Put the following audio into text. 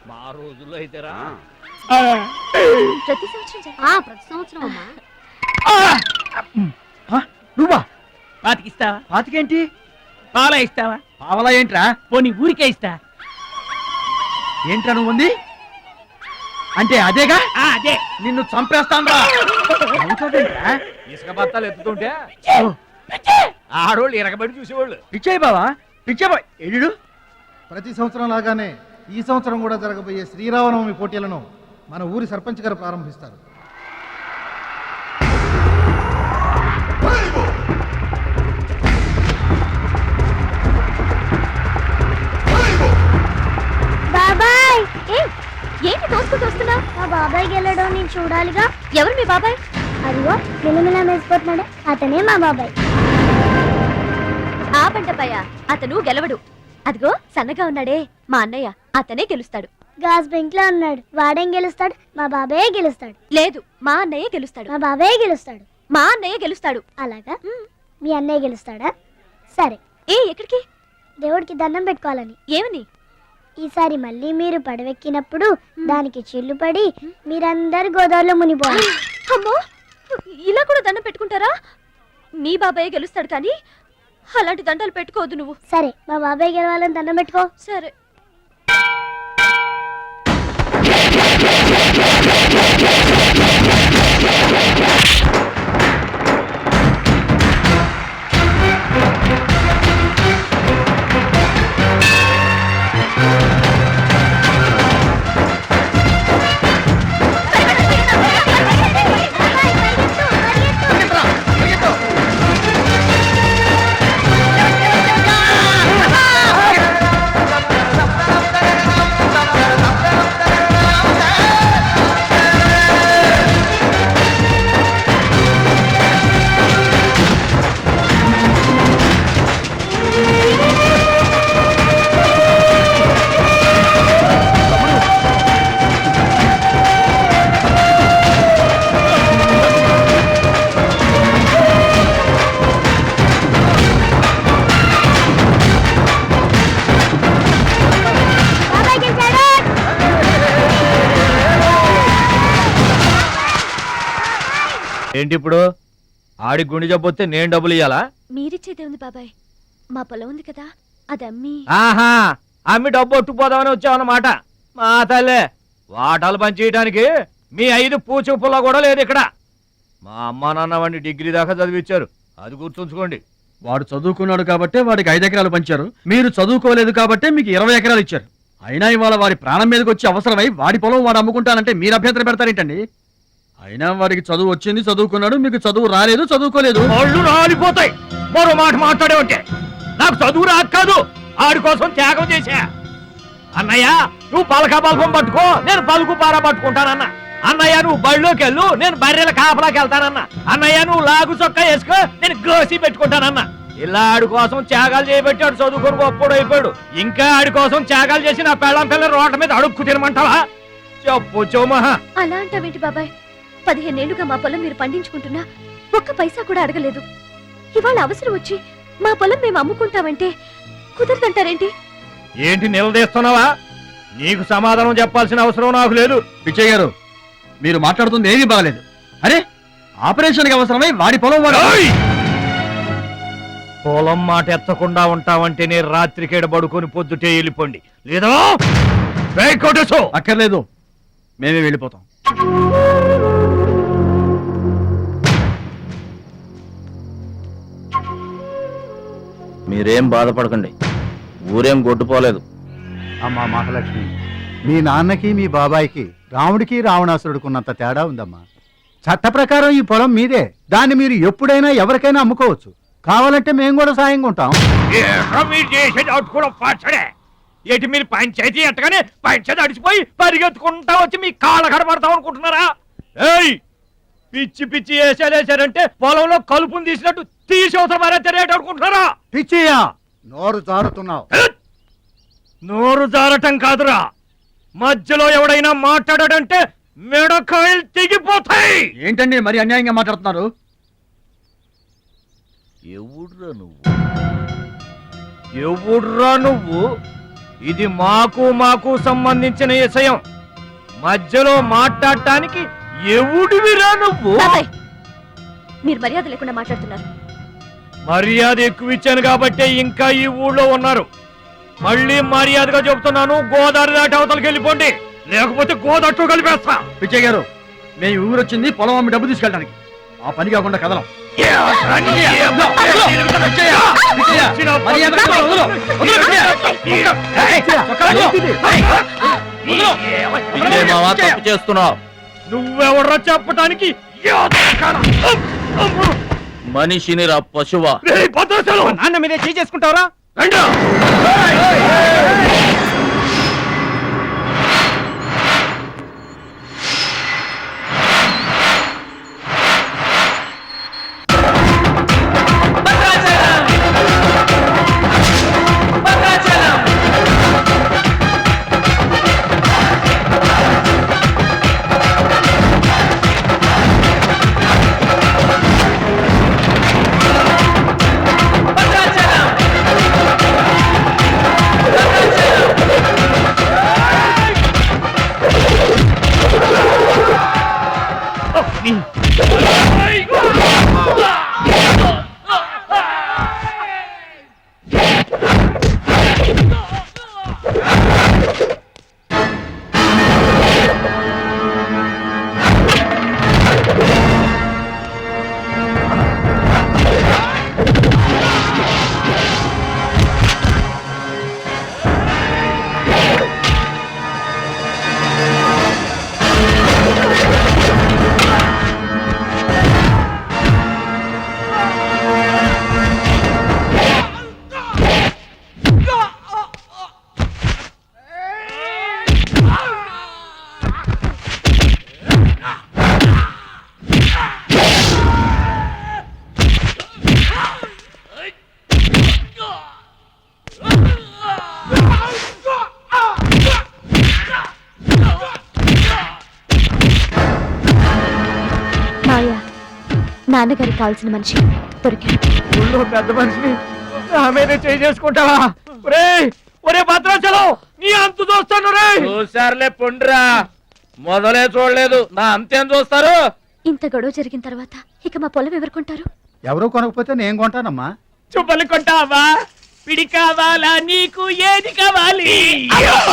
మా రోజుల్లో అయితేరా ప్రతి సంవత్సరం అమ్మా. నువ్వా? పాతికిస్తావా? పాతికేంటి? పాలా ఇస్తావా? పావలా ఏంట్రా? పోనీ ఊరికే ఇస్తా. ఏంట్రా నువ్వు ఉంది అంటే అదేగా? అదే. నిన్ను చంపేస్తాను. ఇసుక బత్తాలు ఎత్తుతుంటే ఆడోళ్ళు ఇరగబడి చూసేవాళ్ళు. పిచ్చాయి బావా, పిచ్చాయి ఎడు. ప్రతి సంవత్సరం లాగానే ఈ సంవత్సరం కూడా జరగబోయే శ్రీరామనవమి పోటీలను మన ఊరి సర్పంచ్ గారు ప్రారంభిస్తారు. బాబాయ్ ఏంటి తోసుకుంటూ వస్తున్నావు? మా బాబాయ్ గెలడం నేను చూడాలిగా. ఎవరు మీ బాబాయ్? అదిగో మిలమిల మేసిపోతున్నాడే అతనే మా బాబాయ్. ఆ పంటపయ్య అతను గెలవడు. అదిగో సన్నగా ఉన్నాడే మా అన్నయ్య, అతనే గెలుస్తాడు. గాజ్ బెంక్ లో ఉన్నాడు, వాడేం గెలుస్తాడు? మా బాబాయ్ గెలుస్తాడు. లేదు, మా అన్నయ్య గెలుస్తాడు. మా బాబాయ్ గెలుస్తాడు. మా అన్నయ్య గెలుస్తాడు. అలాగా? మీ అన్నయ్య గెలుస్తాడా? సరే. ఎక్కడికి? దేవుడికి దండం పెట్టుకోవాలని. ఏమని? ఈసారి మళ్ళీ మీరు పడవెక్కినప్పుడు దానికి చిల్లు పడి మీరందరు గోదావరిలో మునిపోవాలి. అమ్మో, ఇలా కూడా దండం పెట్టుకుంటారా? నీ బాబాయ్ గెలుస్తాడు కానీ అలాంటి దండాలు పెట్టుకోవద్దు నువ్వు. సరే, మా బాబాయ్ గెలవాలని దండం పెట్టుకో. సరే. ఏంటి ఇప్పుడు ఆడి గుండె జబ్బొస్తే నేను డబ్బులు ఇయ్యాలా? మీరిచ్చేదే ఉంది బాబాయ్, మా పొలం ఉంది కదా అది అమ్మి. ఆహా, అమ్మి డబ్బు ఒట్టుపోదామని వచ్చావన్నమాట. మా తల్లే, వాటాలు పనిచేయడానికి మీ 5 పూచు పుల్ల కూడా లేదు ఇక్కడ. మా అమ్మ నాన్న వాడిని డిగ్రీ దాకా చదివించారు, అది గుర్తుంచుకోండి. వాడు చదువుకున్నాడు కాబట్టే వాడికి 5 ఎకరాలు పంచారు, మీరు చదువుకోలేదు కాబట్టే మీకు 20 ఎకరాలు ఇచ్చారు. అయినా ఇవాళ వాడి ప్రాణం మీదకి వచ్చి అవసరమై వాడి పొలం వాడు అమ్ముకుంటానంటే మీరు అభ్యంతరం పెడతారేంటండి? అయినా వాడికి చదువు వచ్చింది, చదువుకున్నాడు, మీకు చదువు రాలేదు, చదువుకోలేదు. ఒళ్ళు రాలిపోతాయి మరో మాట మాట్లాడే ఉంటే. నాకు చదువు రాదు కాదు, ఆడి కోసం త్యాగం చేశా. అన్నయ్య నువ్వు పలక బల్పం పట్టుకో, నేను పలుకు పార పట్టుకుంటానన్న. అన్నయ్య నువ్వు బళ్ళోకి వెళ్ళు, నేను బర్రెల కాపలాకి వెళ్తానన్న. అన్నయ్య నువ్వు లాగు చొక్కా వేసుకో, నేను గోసి పెట్టుకుంటానన్న. ఇలా ఆడి కోసం త్యాగాలు చేయబెట్టాడు, చదువుకొని గొప్పడు అయిపోయాడు. ఇంకా ఆడి కోసం త్యాగాలు చేసి నా పెళ్ళం పిల్లల రోడ్ల మీద అడుక్కు తినమంటావా? చెప్పు చోమహా. అలా అంటావేంటి బాబాయ్? 15 ఏళ్లుగా మా పొలం మీరు పండించుకుంటున్నా ఒక్క పైసా కూడా అడగలేదు. ఇవాళ అవసరం వచ్చి మా పొలం మేము అమ్ముకుంటామంటే కుదరదంటారేంటి? ఏంటి నిలదీస్తున్నావా? నీకు సమాధానం చెప్పాల్సిన అవసరం నాకు లేదు. పిచ్చయ్య గారు, మీరు మాట్లాడుతుంది ఏమీ బాగలేదు. అరే, ఆపరేషన్కి అవసరమై వాడి పొలం వాడు. పొలం మాట ఎత్తకుండా ఉంటావంటే నేను రాత్రికేడ పడుకొని పొద్దుటే వెళ్ళిపోండి, లేదా అక్కర్లేదు, మేమే వెళ్ళిపోతాం. మీరేం బాధపడకండి, ఊరేం గొడ్డుపోలేదు. అమ్మా మహాలక్ష్మి, మీ నాన్నకి మీ బాబాయికి రాముడికి రావణాసురుడుకున్నంత తేడా ఉందమ్మా. చట్ట ప్రకారం ఈ పొలం మీదే, దాన్ని మీరు ఎప్పుడైనా ఎవరికైనా అమ్ముకోవచ్చు. కావాలంటే మేము కూడా సాయంగా ఉంటాం. ఏంటి మీరు పంచాయతీ ఎట్టగానే పంచాయతీ అడిచిపోయి పరిగెత్తుకుంటా వచ్చి మీ కాళ్ళ కడబడతాం అనుకుంటున్నారా? ఏయ్, పిచ్చి పిచ్చి వేసారంటే పొలంలో కలుపుని తీసినట్టు తీసి అవసరం అనుకుంటున్నారా? పిచ్చియా, నోరు జారుతున్నావు. నోరు జారటం కాదురా, మధ్యలో ఎవడైనా మాట్లాడాడంటే మెడకాయలు తెగిపోతాయి. ఏంటండి మరి అన్యాయంగా మాట్లాడుతున్నారు? ఎవడ్రా నువ్వు? ఇది మాకు సంబంధించిన విషయం. మధ్యలో మాట్లాడటానికి ఎవడివిరా నువ్వు? బాబాయ్, మీరు మర్యాద లేకుండా మాట్లాడుతున్నారు. మర్యాద ఎక్కువ ఇచ్చాను కాబట్టే ఇంకా ఈ ఊళ్ళో ఉన్నారు. మళ్ళీ మర్యాదగా చెబుతున్నాను, గోదావరి దాటి అవతలకి వెళ్ళిపోండి, లేకపోతే గోదట్టు కలిపేస్తా. పిచ్చయ్య గారు, మేము ఈ ఊరు వచ్చింది పొలం అమ్మి డబ్బు తీసుకెళ్ళడానికి. ఆ పని కాకుండా కదలం. తప్పు చేస్తున్నావు. నువ్వెవడ్రా చెప్పటానికి? మనిషిని రా పశువా. నాన్న మీదే చేసుకుంటావరా? నాన్నగారికి కావాల్సిన మనిషి దొరికాడు. ఊళ్ళో పెద్ద మనిషిని నా మీదే చేసుకుంటావా? ఒరే భద్రాచలం, నీ అంతు చూస్తాను రే. చూసారులే పొండ్రా, మొదలే చూడలేదు, నా అంతేం చూస్తారు? ఇంత గొడవ జరిగిన తర్వాత ఇక మా పొలం ఎవరు కొంటారు? ఎవరో కొనకపోతే నేను కొంటానమ్మా. చుప్పలు కొంటావా? పిడి కావాలా నీకు? ఏది కావాలి?